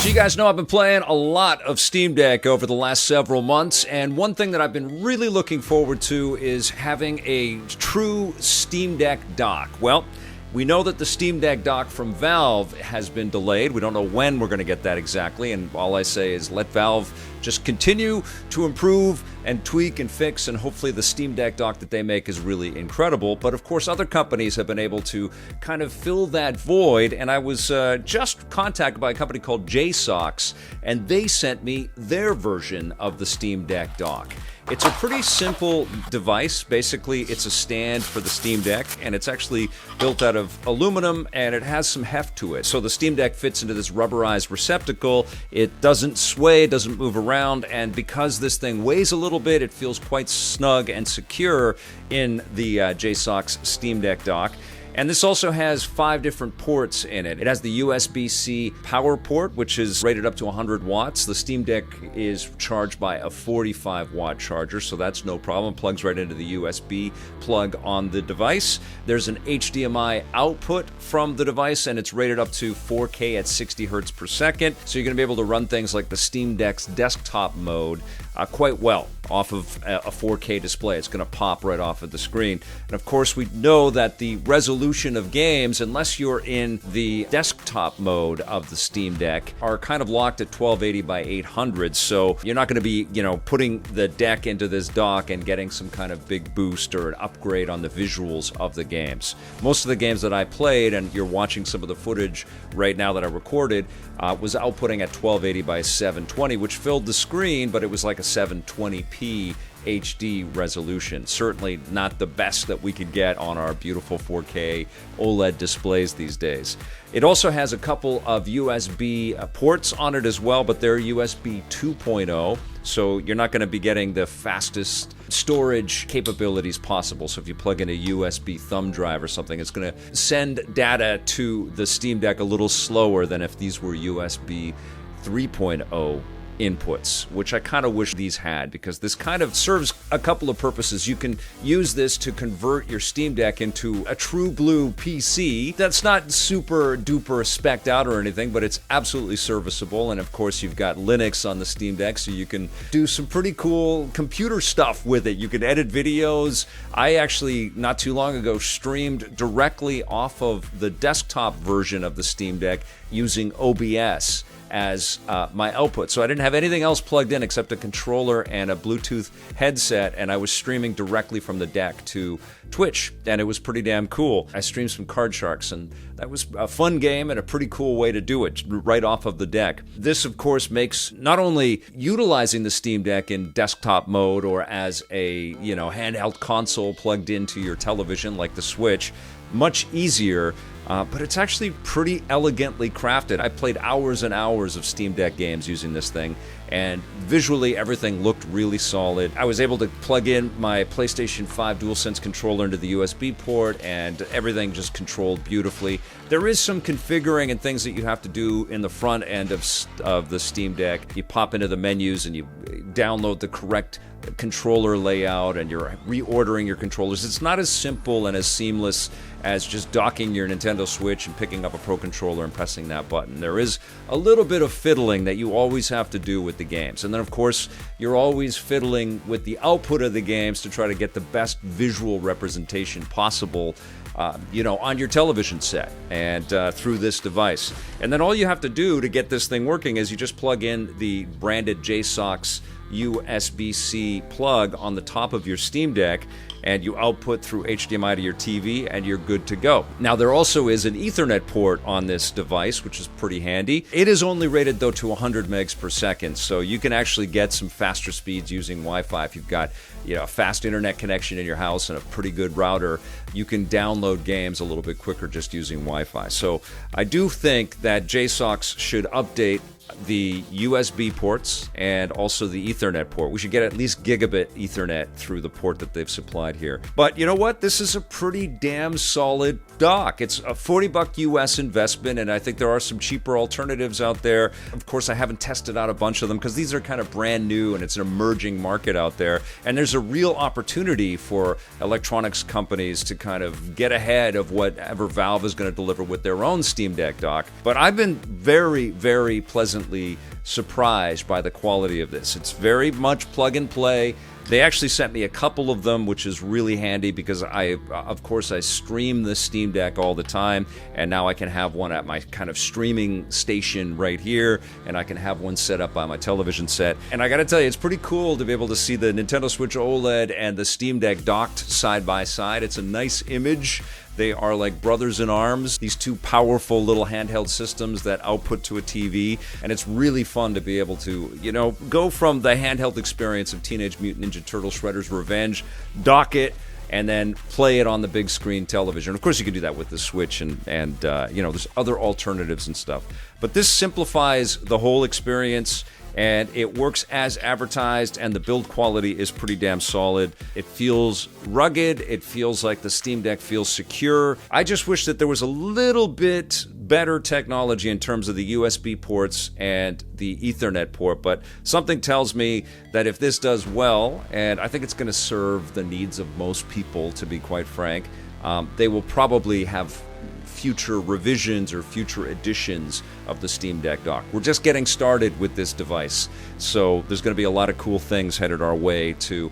So you guys know I've been playing a lot of Steam Deck over the last several months, and one thing that I've been really looking forward to is having a true Steam Deck dock. Well, we know that the Steam Deck dock from Valve has been delayed. We don't know when we're going to get that exactly, and all I say is let Valve just continue to improve and tweak and fix, and hopefully the Steam Deck dock that they make is really incredible. But of course, other companies have been able to kind of fill that void, and I was just contacted by a company called JSAUX, and they sent me their version of the Steam Deck dock. It's a pretty simple device. Basically, it's a stand for the Steam Deck, and it's actually built out of aluminum, and it has some heft to it. So the Steam Deck fits into this rubberized receptacle. It doesn't sway, it doesn't move around, and because this thing weighs a little bit, it feels quite snug and secure in the JSAUX Steam Deck dock. And this also has 5 different ports in it. It has the USB-C power port, which is rated up to 100 watts. The Steam Deck is charged by a 45-watt charger, so that's no problem. It plugs right into the USB plug on the device. There's an HDMI output from the device, and it's rated up to 4K at 60 hertz per second. So you're going to be able to run things like the Steam Deck's desktop mode quite well off of a 4K display. It's going to pop right off of the screen. And of course, we know that the resolution of games, unless you're in the desktop mode of the Steam Deck, are kind of locked at 1280 by 800. So you're not going to be, putting the deck into this dock and getting some kind of big boost or an upgrade on the visuals of the games. Most of the games that I played, and you're watching some of the footage right now that I recorded, was outputting at 1280 by 720, which filled the screen, but it was like a 720p HD resolution. Certainly not the best that we could get on our beautiful 4K OLED displays these days. It also has a couple of USB ports on it as well, but they're USB 2.0, so you're not going to be getting the fastest storage capabilities possible. So if you plug in a USB thumb drive or something, it's going to send data to the Steam Deck a little slower than if these were USB 3.0 inputs, which I kind of wish these had, because this kind of serves a couple of purposes. You can use this to convert your Steam Deck into a true blue PC that's not super duper spec'd out or anything, but it's absolutely serviceable. And of course, you've got Linux on the Steam Deck, so you can do some pretty cool computer stuff with it. You can edit videos. I actually, not too long ago, streamed directly off of the desktop version of the Steam Deck using OBS as my output. So I didn't have anything else plugged in except a controller and a Bluetooth headset, and I was streaming directly from the deck to Twitch, and it was pretty damn cool. I streamed some Card Sharks, and that was a fun game and a pretty cool way to do it, right off of the deck. This, of course, makes not only utilizing the Steam Deck in desktop mode or as a, handheld console plugged into your television like the Switch much easier, but it's actually pretty elegantly crafted. I played hours and hours of Steam Deck games using this thing, and visually everything looked really solid. I was able to plug in my PlayStation 5 DualSense controller into the USB port, and everything just controlled beautifully. There is some configuring and things that you have to do in the front end of the Steam Deck. You pop into the menus and you download the correct controller layout, and you're reordering your controllers. It's not as simple and as seamless as just docking your Nintendo Switch and picking up a Pro Controller and pressing that button. There is a little bit of fiddling that you always have to do with the games. And then, of course, you're always fiddling with the output of the games to try to get the best visual representation possible, on your television set and through this device. And then all you have to do to get this thing working is you just plug in the branded JSAUX USB-C plug on the top of your Steam Deck, and you output through HDMI to your TV, and you're good to go. Now, there also is an Ethernet port on this device, which is pretty handy. It is only rated, though, to 100 megs per second, so you can actually get some faster speeds using Wi-Fi. If you've got a fast internet connection in your house and a pretty good router, you can download games a little bit quicker just using Wi-Fi. So I do think that JSAUX should update the USB ports and also the Ethernet port. We should get at least gigabit Ethernet through the port that they've supplied here. But you know what? This is a pretty damn solid dock. It's a $40 US investment, and I think there are some cheaper alternatives out there. Of course, I haven't tested out a bunch of them because these are kind of brand new and it's an emerging market out there. And there's a real opportunity for electronics companies to kind of get ahead of whatever Valve is going to deliver with their own Steam Deck dock. But I've been very, very pleasantly pleasantly surprised by the quality of this. It's very much plug and play. They actually sent me a couple of them, which is really handy because of course, I stream the Steam Deck all the time, and now I can have one at my kind of streaming station right here, and I can have one set up by my television set. And I gotta tell you, it's pretty cool to be able to see the Nintendo Switch OLED and the Steam Deck docked side by side. It's a nice image. They are like brothers in arms, these two powerful little handheld systems that output to a TV, and it's really fun to be able to, you know, go from the handheld experience of Teenage Mutant Ninja Turtle Shredder's Revenge, dock it, and then play it on the big screen television. Of course, you can do that with the Switch, and you know, there's other alternatives and stuff. But this simplifies the whole experience, and it works as advertised, and the build quality is pretty damn solid. It feels rugged. It feels like the Steam Deck feels secure. I just wish that there was a little bit better technology in terms of the USB ports and the Ethernet port, but something tells me that if this does well, and I think it's going to serve the needs of most people, to be quite frank, they will probably have future revisions or future editions of the Steam Deck dock. We're just getting started with this device, so there's going to be a lot of cool things headed our way to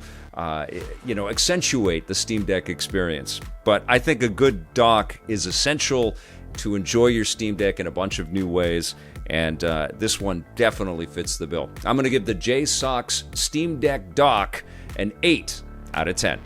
you know, accentuate the Steam Deck experience. But I think a good dock is essential to enjoy your Steam Deck in a bunch of new ways, and this one definitely fits the bill. I'm going to give the JSAUX Steam Deck dock an 8 out of 10.